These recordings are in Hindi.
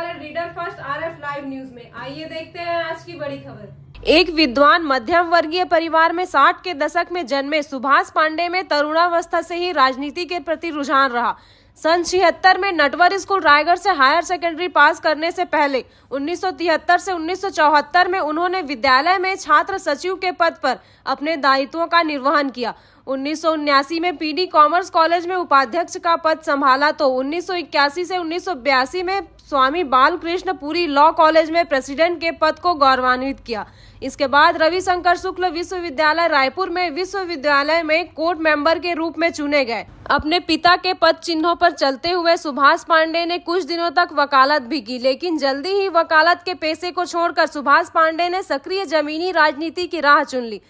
हमारे reader first RF live news में। आइए देखते हैं आज की बड़ी खबर। एक विद्वान मध्यम वर्गीय परिवार में 60 के दशक में जन्मे सुभाष पांडे में तरुणावस्था से ही राजनीति के प्रति रुझान रहा। सन 76 में नटवर स्कूल रायगढ़ से हायर सेकेंडरी पास करने से पहले 1973 से 1974 में उन्होंने विद्यालय में छात्र सचिव के पद पर अपने दायित्वों का निर्वहन किया। 1979 में पीडी कॉमर्स कॉलेज में उपाध्यक्ष का पद संभाला तो 1981 से 1982 में स्वामी बालकृष्ण पुरी लॉ कॉलेज में प्रेसिडेंट के पद को गौरवान्वित किया। इसके बाद रविशंकर शुक्ल विश्वविद्यालय रायपुर में विश्वविद्यालय में कोर्ट मेंबर के रूप में चुने गए। अपने पिता के पद चिन्हों पर चलते हुए सुभाष पांडे ने कुछ दिनों तक वकालत भी की, लेकिन जल्दी ही वकालत के पेशे को छोड़कर सुभाष पांडे ने सक्रिय जमीनी राजनीति की राह चुन ली।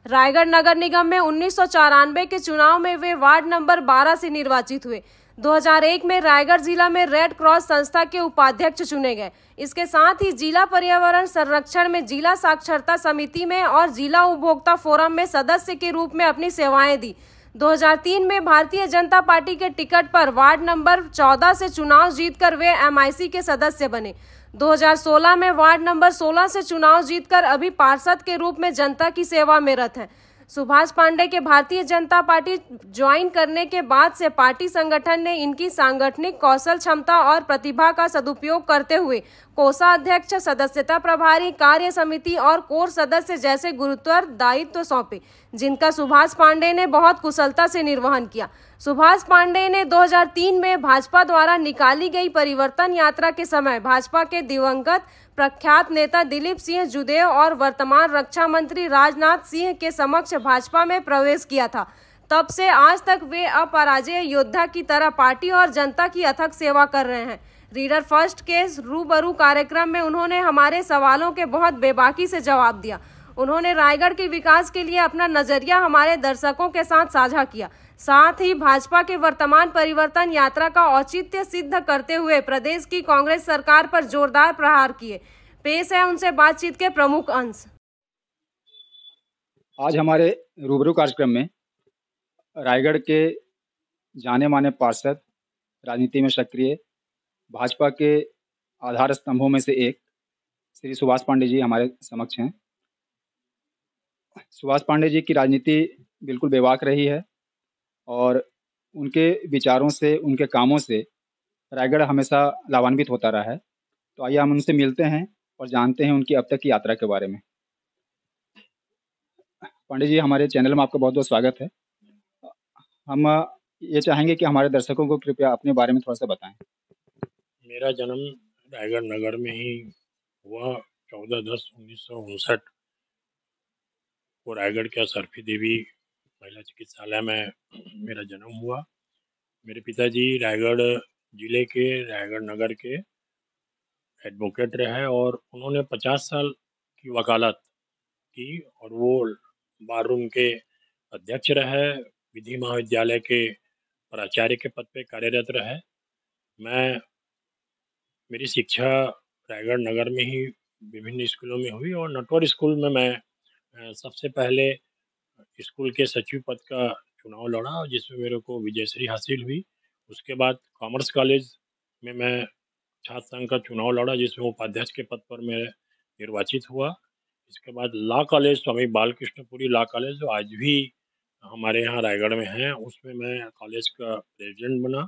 रायगढ़ नगर निगम में 1994 के चुनाव में वे वार्ड नंबर 12 से निर्वाचित हुए। 2001 में रायगढ़ जिला में रेड क्रॉस संस्था के उपाध्यक्ष चुने गए। इसके साथ ही जिला पर्यावरण संरक्षण में जिला साक्षरता समिति में और जिला उपभोक्ता फोरम में सदस्य के रूप में अपनी सेवाएं दी। 2003 में भारतीय जनता पार्टी के टिकट पर वार्ड नंबर 14 से चुनाव जीतकर वे एमआईसी के सदस्य बने। 2016 में वार्ड नंबर 16 से चुनाव जीतकर अभी पार्षद के रूप में जनता की सेवा में रत हैं। सुभाष पांडे के भारतीय जनता पार्टी ज्वाइन करने के बाद से पार्टी संगठन ने इनकी सांगठनिक कौशल क्षमता और प्रतिभा का सदुपयोग करते हुए कोषाध्यक्ष, सदस्यता प्रभारी, कार्य समिति और कोर सदस्य जैसे गुरुत्वर दायित्व सौंपे, जिनका सुभाष पांडे ने बहुत कुशलता से निर्वहन किया। सुभाष पांडे ने 2003 में भाजपा द्वारा निकाली गई परिवर्तन यात्रा के समय भाजपा के दिवंगत प्रख्यात नेता दिलीप सिंह जुदेव और वर्तमान रक्षा मंत्री राजनाथ सिंह के समक्ष भाजपा में प्रवेश किया था। तब से आज तक वे अपराजेय योद्धा की तरह पार्टी और जनता की अथक सेवा कर रहे हैं। रीडर फर्स्ट के रूबरू कार्यक्रम में उन्होंने हमारे सवालों के बहुत बेबाकी से जवाब दिया। उन्होंने रायगढ़ के विकास के लिए अपना नजरिया हमारे दर्शकों के साथ साझा किया। साथ ही भाजपा के वर्तमान परिवर्तन यात्रा का औचित्य सिद्ध करते हुए प्रदेश की कांग्रेस सरकार पर जोरदार प्रहार किए। पेश है उनसे बातचीत के प्रमुख अंश। आज हमारे रूबरू कार्यक्रम में रायगढ़ के जाने माने पार्षद, राजनीति में सक्रिय, भाजपा के आधार स्तंभों में से एक श्री सुभाष पांडे जी हमारे समक्ष हैं। सुभाष पांडे जी की राजनीति बिल्कुल बेबाक रही है और उनके विचारों से, उनके कामों से रायगढ़ हमेशा लाभान्वित होता रहा है। तो आइए हम उनसे मिलते हैं और जानते हैं उनकी अब तक की यात्रा के बारे में। पांडे जी, हमारे चैनल में आपका बहुत बहुत स्वागत है। हम ये चाहेंगे कि हमारे दर्शकों को कृपया अपने बारे में थोड़ा सा बताएं। मेरा जन्म रायगढ़ नगर में ही हुआ। 14/10/1959 को रायगढ़ के सरफी देवी महिला चिकित्सालय में मेरा जन्म हुआ। मेरे पिताजी रायगढ़ जिले के, रायगढ़ नगर के एडवोकेट रहे और उन्होंने 50 साल की वकालत की और वो बार रूम के अध्यक्ष रहे, विधि महाविद्यालय के प्राचार्य के पद पे कार्यरत रहे। मेरी शिक्षा रायगढ़ नगर में ही विभिन्न स्कूलों में हुई और नटवर स्कूल में मैं सबसे पहले स्कूल के सचिव पद का चुनाव लड़ा, जिसमें मेरे को विजयश्री हासिल हुई। उसके बाद कॉमर्स कॉलेज में मैं छात्र संघ का चुनाव लड़ा, जिसमें उपाध्यक्ष के पद पर मैं निर्वाचित हुआ। इसके बाद लॉ कॉलेज, स्वामी बालकृष्णपुरी लॉ कॉलेज, जो आज भी हमारे यहाँ रायगढ़ में है, उसमें मैं कॉलेज का प्रेसिडेंट बना।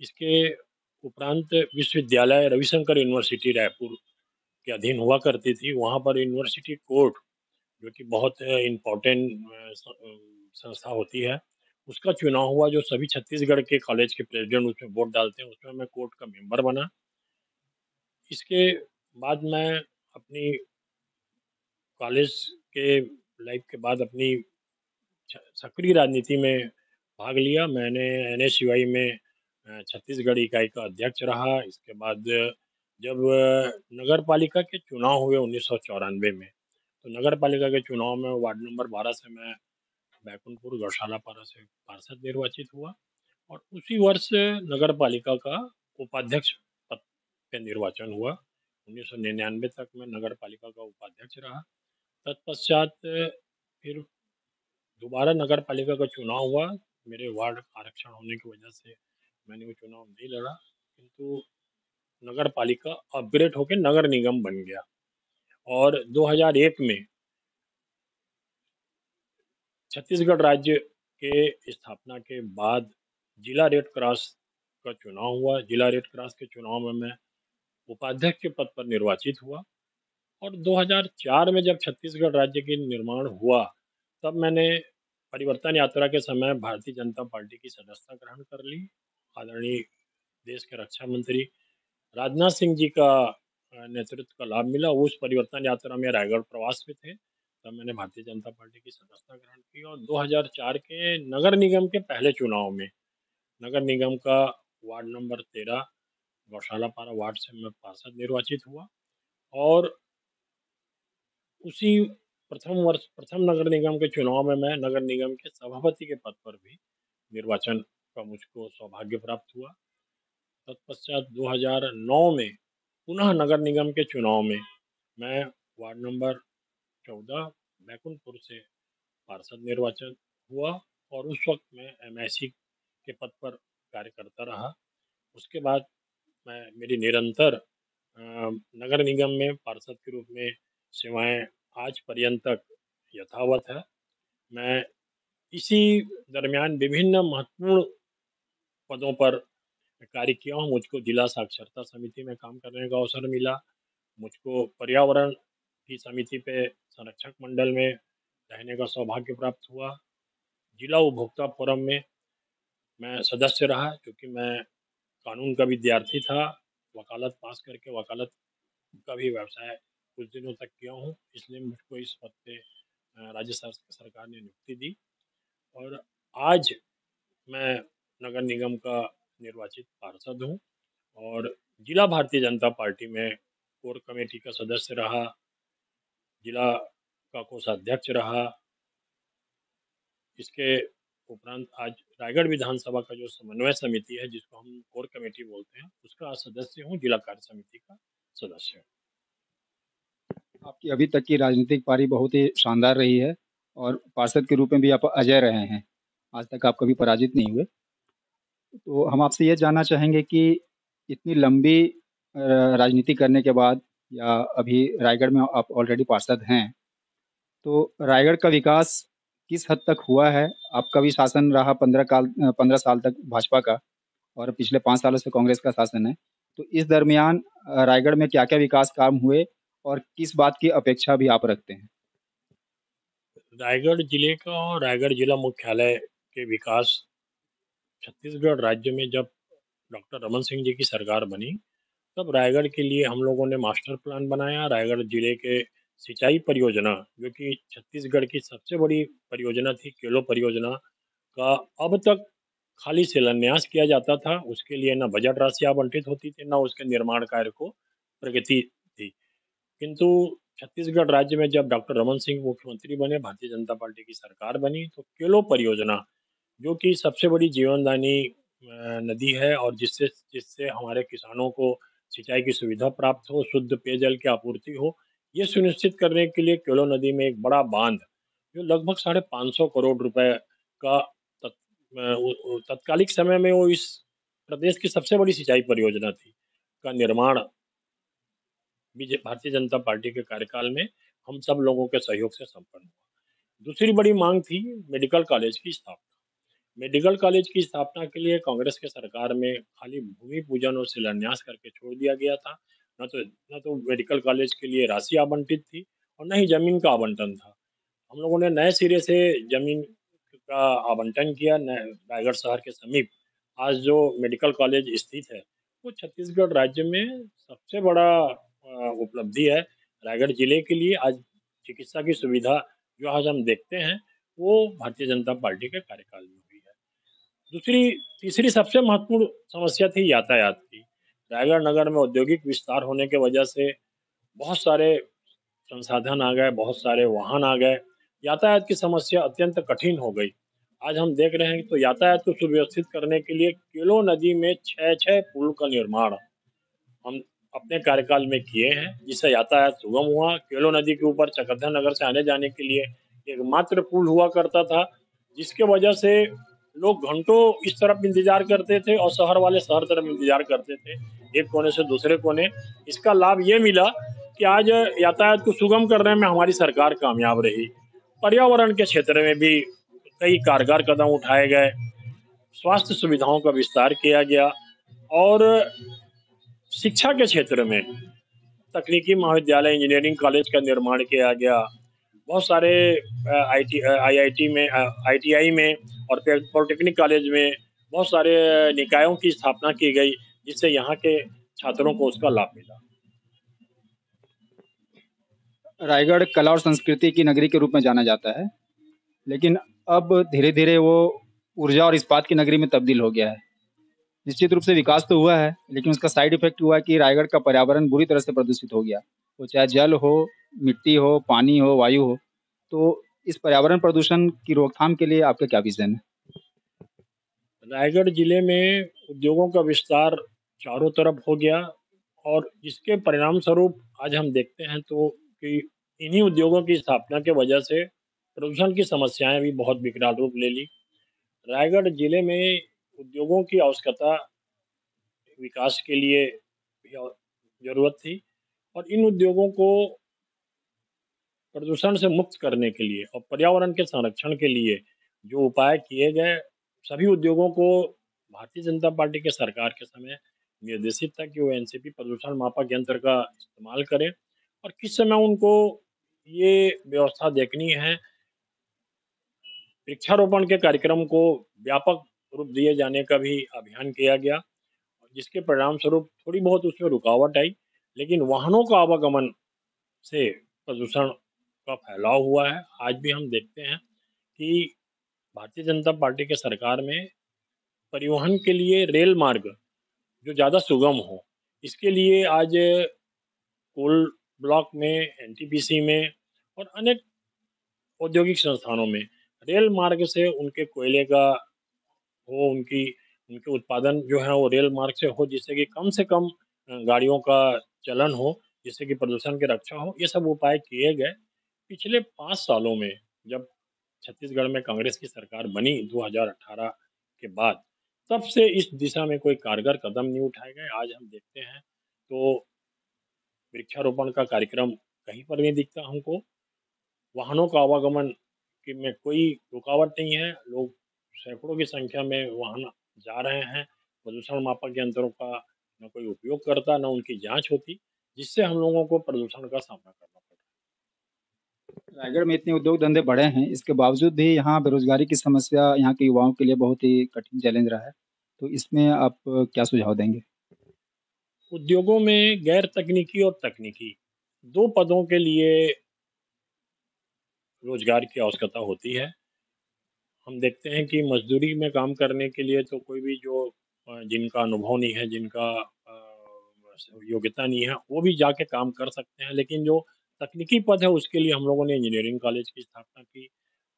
इसके उपरांत विश्वविद्यालय रविशंकर यूनिवर्सिटी रायपुर के अधीन हुआ करती थी। वहाँ पर यूनिवर्सिटी कोर्ट, जो कि बहुत इम्पोर्टेंट संस्था होती है, उसका चुनाव हुआ, जो सभी छत्तीसगढ़ के कॉलेज के प्रेसिडेंट उसमें वोट डालते हैं। उसमें मैं कोर्ट का मेंबर बना। इसके बाद मैं अपनी कॉलेज के लाइफ के बाद अपनी सक्रिय राजनीति में भाग लिया। मैंने NSUI में छत्तीसगढ़ इकाई का अध्यक्ष रहा। इसके बाद जब नगर पालिका के चुनाव हुए 1994 में, तो नगर पालिका के चुनाव में वार्ड नंबर 12 से मैं बैकुंठपुर गौशाला पारा से पार्षद निर्वाचित हुआ और उसी वर्ष नगर पालिका का उपाध्यक्ष पद पे निर्वाचन हुआ। 1999 तक मैं नगर पालिका का उपाध्यक्ष रहा। तत्पश्चात फिर दोबारा नगर पालिका का चुनाव हुआ। मेरे वार्ड आरक्षण होने की वजह से मैंने वो चुनाव नहीं लड़ा, किंतु नगर पालिका अपग्रेड होकर नगर निगम बन गया। और 2001 में छत्तीसगढ़ राज्य के स्थापना के बाद जिला रेड क्रॉस का चुनाव हुआ। जिला रेड क्रॉस के चुनाव में मैं उपाध्यक्ष के पद पर निर्वाचित हुआ। और 2004 में जब छत्तीसगढ़ राज्य की निर्माण हुआ, तब मैंने परिवर्तन यात्रा के समय भारतीय जनता पार्टी की सदस्यता ग्रहण कर ली। आदरणीय देश के रक्षा मंत्री राजनाथ सिंह जी का नेतृत्व का लाभ मिला। उस परिवर्तन यात्रा में रायगढ़ प्रवास में थे, तब मैंने भारतीय जनता पार्टी की सदस्यता ग्रहण की। और 2004 के नगर निगम के पहले चुनाव में नगर निगम का वार्ड नंबर 13 गौशाला पारा वार्ड से मैं पार्षद निर्वाचित हुआ। और उसी प्रथम नगर निगम के चुनाव में मैं नगर निगम के सभापति के पद पर भी निर्वाचन का मुझको सौभाग्य प्राप्त हुआ। तत्पश्चात 2009 में पुनः नगर निगम के चुनाव में मैं वार्ड नंबर 14 बैकुंठपुर से पार्षद निर्वाचित हुआ। और उस वक्त मैं MIC के पद पर कार्य करता रहा। उसके बाद मेरी निरंतर नगर निगम में पार्षद के रूप में सेवाएं आज पर्यंत यथावत है। मैं इसी दरमियान विभिन्न महत्वपूर्ण पदों पर कार्य किया हूँ। मुझको जिला साक्षरता समिति में काम करने का अवसर मिला। मुझको पर्यावरण की समिति पे संरक्षक मंडल में रहने का सौभाग्य प्राप्त हुआ। जिला उपभोक्ता फोरम में मैं सदस्य रहा, क्योंकि मैं कानून का विद्यार्थी था। वकालत पास करके वकालत का भी व्यवसाय कुछ दिनों तक किया हूँ, इसलिए मुझको इस पद पे राज्य सरकार ने नियुक्ति दी। और आज मैं नगर निगम का निर्वाचित पार्षद हूँ और जिला भारतीय जनता पार्टी में कोर कमेटी का सदस्य रहा, जिला का कोषाध्यक्ष रहा। इसके उपरांत आज रायगढ़ विधानसभा का जो समन्वय समिति है, जिसको हम कोर कमेटी बोलते हैं, उसका सदस्य हूँ, जिला कार्य समिति का सदस्य हूँ। आपकी अभी तक की राजनीतिक पारी बहुत ही शानदार रही है और पार्षद के रूप में भी आप अजय रहे हैं। आज तक आप कभी पराजित नहीं हुए। तो हम आपसे ये जानना चाहेंगे कि इतनी लंबी राजनीति करने के बाद या अभी रायगढ़ में आप ऑलरेडी पार्षद हैं, तो रायगढ़ का विकास किस हद तक हुआ है? आपका भी शासन रहा 15 साल तक भाजपा का और पिछले 5 सालों से कांग्रेस का शासन है। तो इस दरमियान रायगढ़ में क्या-क्या विकास काम हुए और किस बात की अपेक्षा भी आप रखते हैं? रायगढ़ जिले का और रायगढ़ जिला मुख्यालय के विकास छत्तीसगढ़ राज्य में जब डॉक्टर रमन सिंह जी की सरकार बनी, तब रायगढ़ के लिए हम लोगों ने मास्टर प्लान बनाया। रायगढ़ जिले के सिंचाई परियोजना, जो कि छत्तीसगढ़ की सबसे बड़ी परियोजना थी, केलो परियोजना का अब तक खाली शिलान्यास किया जाता था। उसके लिए न बजट राशि आवंटित होती थी, न उसके निर्माण कार्य को प्रगति थी। किंतु छत्तीसगढ़ राज्य में जब डॉक्टर रमन सिंह मुख्यमंत्री बने, भारतीय जनता पार्टी की सरकार बनी, तो केलो परियोजना, जो कि सबसे बड़ी जीवनदानी नदी है और जिससे हमारे किसानों को सिंचाई की सुविधा प्राप्त हो, शुद्ध पेयजल की आपूर्ति हो, ये सुनिश्चित करने के लिए केलो नदी में एक बड़ा बांध, जो लगभग 550 करोड़ रुपए का तत्कालिक समय में वो इस प्रदेश की सबसे बड़ी सिंचाई परियोजना थी, का निर्माण भारतीय जनता पार्टी के कार्यकाल में हम सब लोगों के सहयोग से संपन्न हुआ। दूसरी बड़ी मांग थी मेडिकल कॉलेज की स्थापना। मेडिकल कॉलेज की स्थापना के लिए कांग्रेस के सरकार में खाली भूमि पूजन और शिलान्यास करके छोड़ दिया गया था। न तो मेडिकल कॉलेज के लिए राशि आवंटित थी और न ही जमीन का आवंटन था। हम लोगों ने नए सिरे से जमीन का आवंटन किया। रायगढ़ शहर के समीप आज जो मेडिकल कॉलेज स्थित है, वो छत्तीसगढ़ राज्य में सबसे बड़ा उपलब्धि है। रायगढ़ जिले के लिए आज चिकित्सा की सुविधा जो आज हम देखते हैं, वो भारतीय जनता पार्टी के कार्यकाल में हुई है। तीसरी सबसे महत्वपूर्ण समस्या थी यातायात की। रायगढ़ नगर में औद्योगिक विस्तार होने के वजह से बहुत सारे संसाधन आ गए, बहुत सारे वाहन आ गए, यातायात की समस्या अत्यंत कठिन हो गई। आज हम देख रहे हैं तो यातायात को सुव्यवस्थित करने के लिए केलो नदी में 6 पुल का निर्माण हम अपने कार्यकाल में किए हैं, जिससे यातायात सुगम हुआ। केलो नदी के ऊपर चकधर नगर से आने जाने के लिए एक मात्र पुल हुआ करता था, जिसके वजह से लोग घंटों इस तरफ इंतजार करते थे और शहर वाले शहर तरफ इंतजार करते थे। एक कोने से दूसरे कोने। इसका लाभ ये मिला कि आज यातायात को सुगम करने में हमारी सरकार कामयाब रही। पर्यावरण के क्षेत्र में भी कई कारगर कदम उठाए गए, स्वास्थ्य सुविधाओं का विस्तार किया गया और शिक्षा के क्षेत्र में तकनीकी महाविद्यालय, इंजीनियरिंग कॉलेज का निर्माण किया गया। बहुत सारे आईआईटी में, आईटीआई में और पॉलिटेक्निक कॉलेज में बहुत सारे निकायों की स्थापना की गई, जिससे यहाँ के छात्रों को उसका लाभ मिला। रायगढ़ कला और संस्कृति की नगरी के रूप में जाना जाता है, लेकिन अब धीरे धीरे वो ऊर्जा और इस्पात की नगरी में तब्दील हो गया है। निश्चित रूप से विकास तो हुआ है, लेकिन उसका साइड इफेक्ट हुआ कि रायगढ़ का पर्यावरण बुरी तरह से प्रदूषित हो गया। वो चाहे जल हो, मिट्टी हो, पानी हो, वायु हो। तो इस पर्यावरण प्रदूषण की रोकथाम के लिए आपका क्या विजन है? रायगढ़ जिले में उद्योगों का विस्तार चारों तरफ हो गया और इसके परिणाम स्वरूप आज हम देखते हैं तो कि इन्हीं उद्योगों की स्थापना के वजह से प्रदूषण की समस्याएं भी बहुत विकराल रूप ले ली। रायगढ़ जिले में उद्योगों की आवश्यकता विकास के लिए जरूरत थी और इन उद्योगों को प्रदूषण से मुक्त करने के लिए और पर्यावरण के संरक्षण के लिए जो उपाय किए गए, सभी उद्योगों को भारतीय जनता पार्टी के सरकार के समय निर्देशित था कि वो एनसीपी प्रदूषण मापक यंत्र का इस्तेमाल करें और किस समय उनको ये व्यवस्था देखनी है। वृक्षारोपण के कार्यक्रम को व्यापक रूप दिए जाने का भी अभियान किया गया, जिसके परिणाम स्वरूप थोड़ी बहुत उसमें रुकावट आई, लेकिन वाहनों का आवागमन से प्रदूषण का फैलाव हुआ है। आज भी हम देखते हैं कि भारतीय जनता पार्टी के सरकार में परिवहन के लिए रेल मार्ग जो ज़्यादा सुगम हो, इसके लिए आज कोल ब्लॉक में, एनटीपीसी में और अनेक औद्योगिक संस्थानों में रेल मार्ग से उनके कोयले का हो, उनके उत्पादन जो है वो रेल मार्ग से हो, जिससे कि कम से कम गाड़ियों का चलन हो, जिससे कि प्रदूषण की रक्षा हो। ये सब उपाय किए गए। पिछले 5 सालों में जब छत्तीसगढ़ में कांग्रेस की सरकार बनी 2018 के बाद, तब से इस दिशा में कोई कारगर कदम नहीं उठाए गए। आज हम देखते हैं तो वृक्षारोपण का कार्यक्रम कहीं पर नहीं दिखता हमको। वाहनों का आवागमन में कोई रुकावट नहीं है, लोग सैकड़ों की संख्या में वाहन जा रहे हैं। प्रदूषण मापक यंत्रों का न कोई उपयोग करता, न उनकी जांच होती, जिससे हम लोगों को प्रदूषण का सामना करना पड़ रहा है। रायगढ़ में इतने उद्योग धंधे बढ़े हैं, इसके बावजूद भी यहाँ बेरोजगारी की समस्या यहाँ के युवाओं के लिए बहुत ही कठिन चैलेंज रहा है। तो इसमें आप क्या सुझाव देंगे? उद्योगों में गैर तकनीकी और तकनीकी 2 पदों के लिए रोजगार की आवश्यकता होती है। हम देखते हैं कि मजदूरी में काम करने के लिए तो कोई भी जो जिनका अनुभव नहीं है, जिनका योग्यता नहीं है, वो भी जाके काम कर सकते हैं। लेकिन जो तकनीकी पद है उसके लिए हम लोगों ने इंजीनियरिंग कॉलेज की स्थापना की,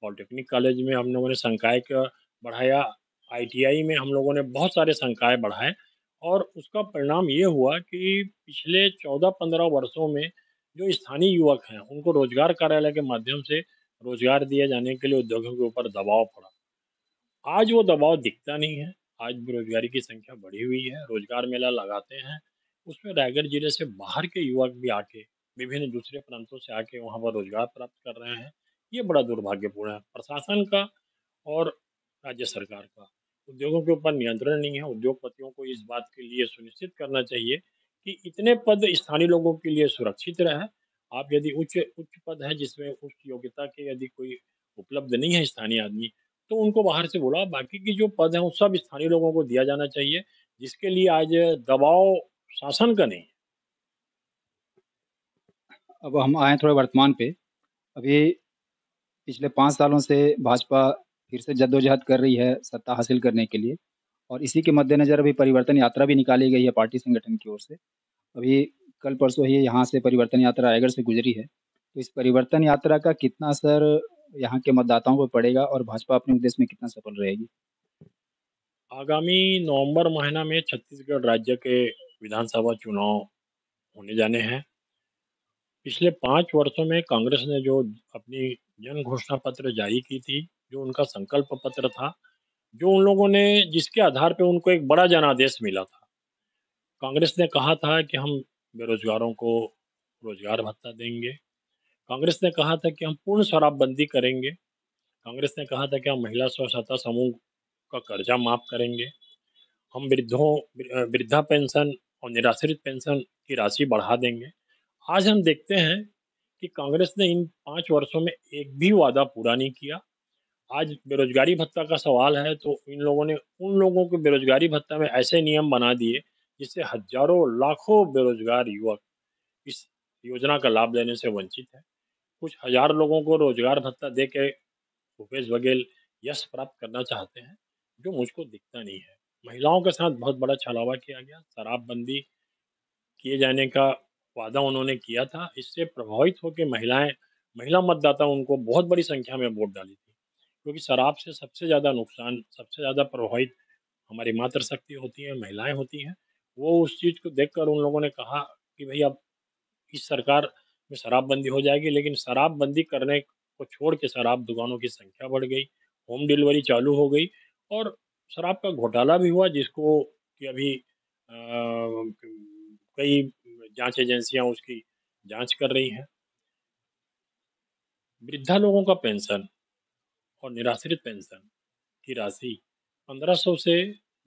पॉलिटेक्निक कॉलेज में हम लोगों ने संकाय का बढ़ाया, आईटीआई में हम लोगों ने बहुत सारे संकाय बढ़ाए और उसका परिणाम ये हुआ कि पिछले 14-15 वर्षों में जो स्थानीय युवक हैं उनको रोजगार कार्यालय के माध्यम से रोजगार दिए जाने के लिए उद्योगों के ऊपर दबाव पड़ा। आज वो दबाव दिखता नहीं है। आज बेरोजगारी की संख्या बढ़ी हुई है। रोजगार मेला लगाते हैं, उसमें रायगढ़ जिले से बाहर के युवक भी आके, विभिन्न दूसरे प्रांतों से आके वहाँ पर रोजगार प्राप्त कर रहे हैं। ये बड़ा दुर्भाग्यपूर्ण है। प्रशासन का और राज्य सरकार का उद्योगों के ऊपर नियंत्रण नहीं है। उद्योगपतियों को इस बात के लिए सुनिश्चित करना चाहिए कि इतने पद स्थानीय लोगों के लिए सुरक्षित रहे। आप यदि उच्च पद है जिसमें उच्च योग्यता के यदि कोई उपलब्ध नहीं है स्थानीय आदमी, तो उनको बाहर से बुलाओ। बाकी की जो पद है वो सब स्थानीय लोगों को दिया जाना चाहिए, जिसके लिए आज दबाव शासन का नहीं है। अब हम आए थोड़े वर्तमान पे। अभी पिछले 5 सालों से भाजपा फिर से जद्दोजहद कर रही है सत्ता हासिल करने के लिए, और इसी के मद्देनज़र अभी परिवर्तन यात्रा भी निकाली गई है पार्टी संगठन की ओर से। अभी कल परसों ही यहाँ से परिवर्तन यात्रा रायगढ़ से गुजरी है। तो इस परिवर्तन यात्रा का कितना असर यहाँ के मतदाताओं पर पड़ेगा और भाजपा अपने उद्देश्य में कितना सफल रहेगी? आगामी नवंबर महीना में छत्तीसगढ़ राज्य के विधानसभा चुनाव होने जाने हैं। पिछले 5 वर्षों में कांग्रेस ने जो अपनी जन घोषणा पत्र जारी की थी, जो उनका संकल्प पत्र था, जो उन लोगों ने जिसके आधार पे उनको एक बड़ा जनादेश मिला था, कांग्रेस ने कहा था कि हम बेरोजगारों को रोजगार भत्ता देंगे। कांग्रेस ने कहा था कि हम पूर्ण शराबबंदी करेंगे। कांग्रेस ने कहा था कि हम महिला स्व सहायता समूह का कर्जा माफ करेंगे। हम वृद्धा पेंशन और निराश्रित पेंशन की राशि बढ़ा देंगे। आज हम देखते हैं कि कांग्रेस ने इन 5 वर्षों में एक भी वादा पूरा नहीं किया। आज बेरोजगारी भत्ता का सवाल है तो इन लोगों ने उन लोगों को बेरोजगारी भत्ता में ऐसे नियम बना दिए जिससे हजारों लाखों बेरोजगार युवक इस योजना का लाभ लेने से वंचित है। कुछ हजार लोगों को रोजगार भत्ता दे के भूपेश बघेल यश प्राप्त करना चाहते हैं, जो मुझको दिखता नहीं है। महिलाओं के साथ बहुत बड़ा छलावा किया गया। शराबबंदी किए जाने का वादा उन्होंने किया था। इससे प्रभावित होकर महिला मतदाता उनको बहुत बड़ी संख्या में वोट डाली थी, क्योंकि शराब से सबसे ज़्यादा नुकसान, सबसे ज़्यादा प्रभावित हमारी मातृशक्ति होती है, महिलाएं होती हैं। वो उस चीज़ को देखकर उन लोगों ने कहा कि भाई अब इस सरकार में शराबबंदी हो जाएगी, लेकिन शराबबंदी करने को छोड़ के शराब दुकानों की संख्या बढ़ गई, होम डिलीवरी चालू हो गई और शराब का घोटाला भी हुआ, जिसको कि अभी कई जांच एजेंसियां उसकी जांच कर रही हैं। वृद्धा लोगों का पेंशन और निराश्रित पेंशन की राशि 1500 से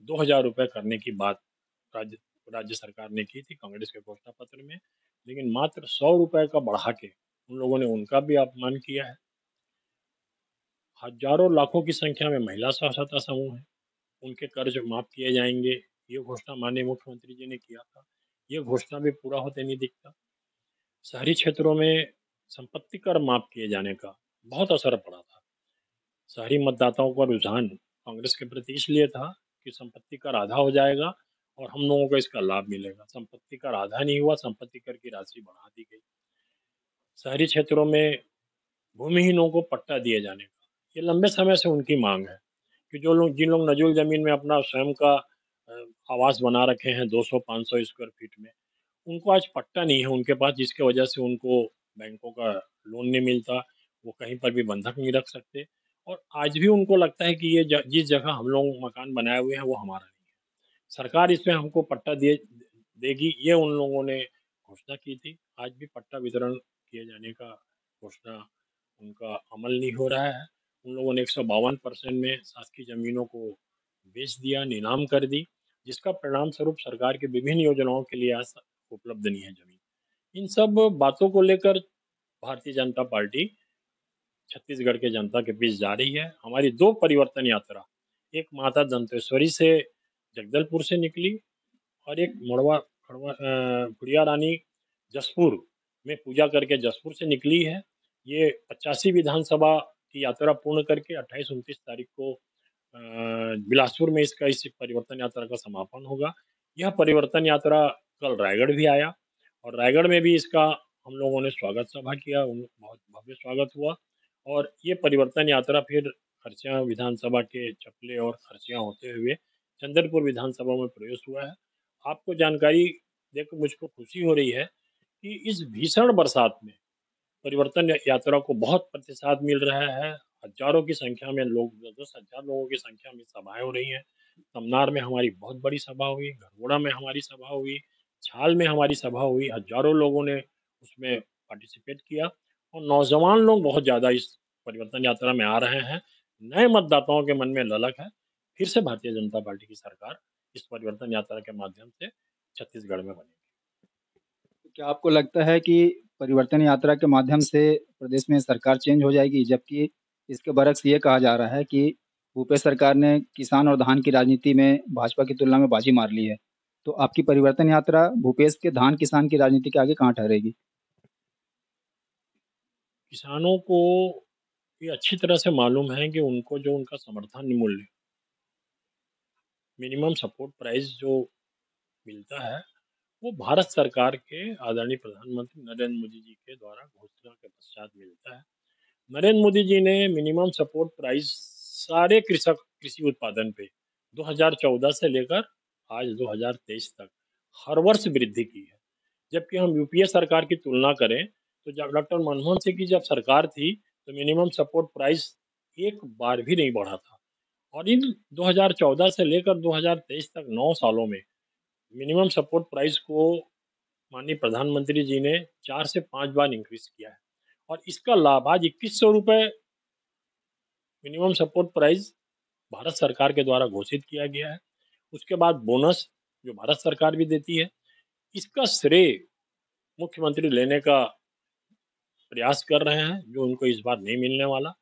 2000 रुपये करने की बात राज्य राज्य सरकार ने की थी कांग्रेस के घोषणा पत्र में, लेकिन मात्र 100 रुपये का बढ़ा के उन लोगों ने उनका भी अपमान किया है। हजारों लाखों की संख्या में महिला स्व सहायता समूह है, उनके कर्ज माफ किए जाएंगे, ये घोषणा माननीय मुख्यमंत्री जी ने किया था। ये घोषणा भी पूरा होते नहीं दिखता। शहरी क्षेत्रों में संपत्ति कर माफ किए जाने का बहुत असर पड़ा था। शहरी मतदाताओं का रुझान कांग्रेस के प्रति इसलिए था कि संपत्ति कर आधा हो जाएगा और हम लोगों को इसका लाभ मिलेगा। संपत्ति कर आधा नहीं हुआ, संपत्ति कर की राशि बढ़ा दी गई। शहरी क्षेत्रों में भूमिहीनों को पट्टा दिए जाने का ये लंबे समय से उनकी मांग है कि जिन लोग नजूल जमीन में अपना स्वयं का आवास बना रखे हैं 200-500 स्क्वायर फीट में, उनको आज पट्टा नहीं है उनके पास, जिसके वजह से उनको बैंकों का लोन नहीं मिलता, वो कहीं पर भी बंधक नहीं रख सकते और आज भी उनको लगता है कि जिस जगह हम लोग मकान बनाए हुए हैं वो हमारा नहीं है, सरकार इसमें हमको पट्टा देगी, ये उन लोगों ने घोषणा की थी। आज भी पट्टा वितरण किए जाने का घोषणा उनका अमल नहीं हो रहा है। उन लोगों ने 152% में शासकीय जमीनों को बेच दिया, नीलाम कर दी, जिसका परिणाम स्वरूप सरकार की विभिन्न योजनाओं के लिए आज उपलब्ध नहीं है जमीन। इन सब बातों को लेकर भारतीय जनता पार्टी छत्तीसगढ़ के जनता के बीच जा रही है। हमारी 2 परिवर्तन यात्रा, एक माता दंतेश्वरी से जगदलपुर से निकली और एक बुढ़िया रानी जसपुर में पूजा करके जसपुर से निकली है। ये 85 विधानसभा की यात्रा पूर्ण करके 28-29 तारीख को बिलासपुर में इस परिवर्तन यात्रा का समापन होगा। यह परिवर्तन यात्रा कल रायगढ़ भी आया और रायगढ़ में भी इसका हम लोगों ने स्वागत सभा किया, बहुत भव्य स्वागत हुआ और ये परिवर्तन यात्रा फिर खरसिया विधानसभा के चपले और खरसिया होते हुए चंद्रपुर विधानसभा में प्रवेश हुआ है। आपको जानकारी देकर मुझको खुशी हो रही है कि इस भीषण बरसात में परिवर्तन यात्रा को बहुत प्रतिसाद मिल रहा है। हजारों की संख्या में लोग, 10,000 लोगों की संख्या में सभाएं हो रही हैं। तमनार में हमारी बहुत बड़ी सभा हुई, घरघोड़ा में हमारी सभा हुई, छाल में हमारी सभा हुई। हजारों लोगों ने उसमें पार्टिसिपेट किया और नौजवान लोग बहुत ज़्यादा इस परिवर्तन यात्रा में आ रहे हैं। नए मतदाताओं के मन में ललक है, फिर से भारतीय जनता पार्टी की सरकार इस परिवर्तन यात्रा के माध्यम से छत्तीसगढ़ में बनेगी। क्या आपको लगता है कि परिवर्तन यात्रा के माध्यम से प्रदेश में सरकार चेंज हो जाएगी, जबकि इसके बरक्स ये कहा जा रहा है कि भूपेश सरकार ने किसान और धान की राजनीति में भाजपा की तुलना में बाजी मार ली है, तो आपकी परिवर्तन यात्रा भूपेश के धान किसान की राजनीति के आगे कहाँ ठहरेगी? किसानों को ये अच्छी तरह से मालूम है कि उनको जो उनका समर्थन मूल्य, मिनिमम सपोर्ट प्राइस जो मिलता है, वो भारत सरकार के आदरणीय प्रधानमंत्री नरेंद्र मोदी जी के द्वारा घोषणा के पश्चात मिलता है। नरेंद्र मोदी जी ने मिनिमम सपोर्ट प्राइस सारे कृषि उत्पादन पे 2014 से लेकर आज 2023 तक हर वर्ष वृद्धि की है। जबकि हम यूपीए सरकार की तुलना करें तो जब डॉक्टर मनमोहन सिंह की जब सरकार थी तो मिनिमम सपोर्ट प्राइस एक बार भी नहीं बढ़ा था और इन 2014 से लेकर 2023 तक 9 सालों में मिनिमम सपोर्ट प्राइस को माननीय प्रधानमंत्री जी ने 4 से 5 बार इंक्रीज किया है और इसका लाभ आज 2100 रुपये मिनिमम सपोर्ट प्राइस भारत सरकार के द्वारा घोषित किया गया है। उसके बाद बोनस जो भारत सरकार भी देती है, इसका श्रेय मुख्यमंत्री लेने का प्रयास कर रहे हैं, जो उनको इस बार नहीं मिलने वाला।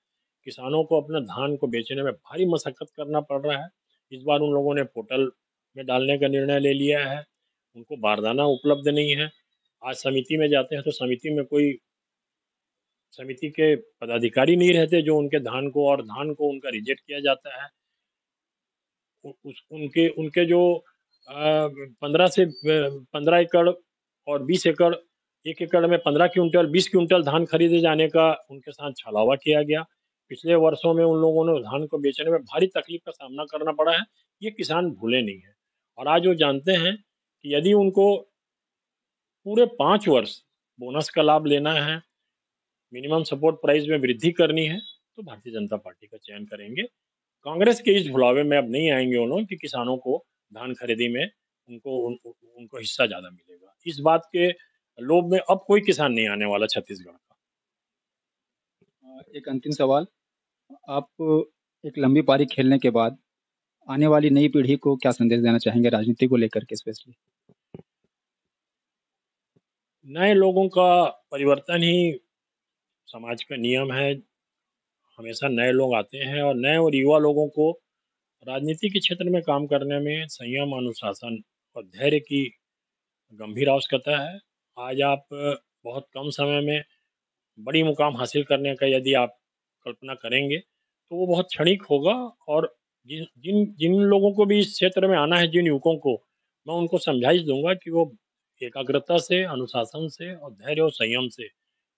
किसानों को अपने धान को बेचने में भारी मशक्कत करना पड़ रहा है। इस बार उन लोगों ने पोर्टल में डालने का निर्णय ले लिया है, उनको बारदाना उपलब्ध नहीं है। आज समिति में जाते हैं तो समिति में कोई समिति के पदाधिकारी नहीं रहते जो उनके धान को और धान को उनका रिजेक्ट किया जाता है। उनके उनके जो 15 एकड़ और 20 एकड़, 1 एकड़ में 15 क्विंटल 20 क्विंटल धान खरीदे जाने का उनके साथ छलावा किया गया। पिछले वर्षों में उन लोगों ने धान को बेचने में भारी तकलीफ का सामना करना पड़ा है। ये किसान भूले नहीं हैं और आज वो जानते हैं कि यदि उनको पूरे 5 वर्ष बोनस का लाभ लेना है, मिनिमम सपोर्ट प्राइस में वृद्धि करनी है, तो भारतीय जनता पार्टी का चयन करेंगे। कांग्रेस के इस भुलावे में अब नहीं आएंगे उन्होंने कि किसानों को धान खरीदी में उनको हिस्सा ज़्यादा मिलेगा। इस बात के लोभ में अब कोई किसान नहीं आने वाला छत्तीसगढ़ का। एक अंतिम सवाल, आप एक लंबी पारी खेलने के बाद आने वाली नई पीढ़ी को क्या संदेश देना चाहेंगे राजनीति को लेकर के स्पेशली? नए लोगों का परिवर्तन ही समाज का नियम है। हमेशा नए लोग आते हैं और नए और युवा लोगों को राजनीति के क्षेत्र में काम करने में संयम, अनुशासन और धैर्य की गंभीर आवश्यकता है। आज आप बहुत कम समय में बड़ी मुकाम हासिल करने का यदि आप कल्पना करेंगे तो वो बहुत क्षणिक होगा और जिन जिन जिन लोगों को भी इस क्षेत्र में आना है, जिन युवकों को, मैं उनको समझाइश दूंगा कि वो एकाग्रता से, अनुशासन से और धैर्य और संयम से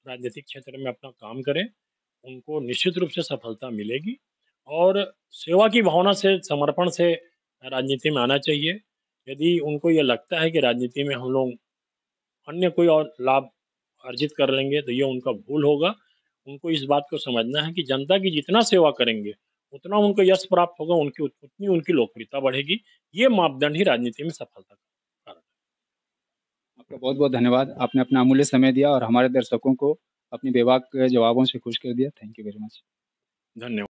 राजनीतिक क्षेत्र में अपना काम करें। उनको निश्चित रूप से सफलता मिलेगी और सेवा की भावना से, समर्पण से राजनीति में आना चाहिए। यदि उनको ये लगता है कि राजनीति में हम लोग अन्य कोई और लाभ अर्जित कर लेंगे तो ये उनका भूल होगा। उनको इस बात को समझना है कि जनता की जितना सेवा करेंगे उतना उनको यश प्राप्त होगा, उतनी उनकी लोकप्रियता बढ़ेगी। ये मापदंड ही राजनीति में सफलता का कारण है। आपका बहुत बहुत धन्यवाद, आपने अपना अमूल्य समय दिया और हमारे दर्शकों को अपनी बेबाक जवाबों से खुश कर दिया। Thank you very much. धन्यवाद।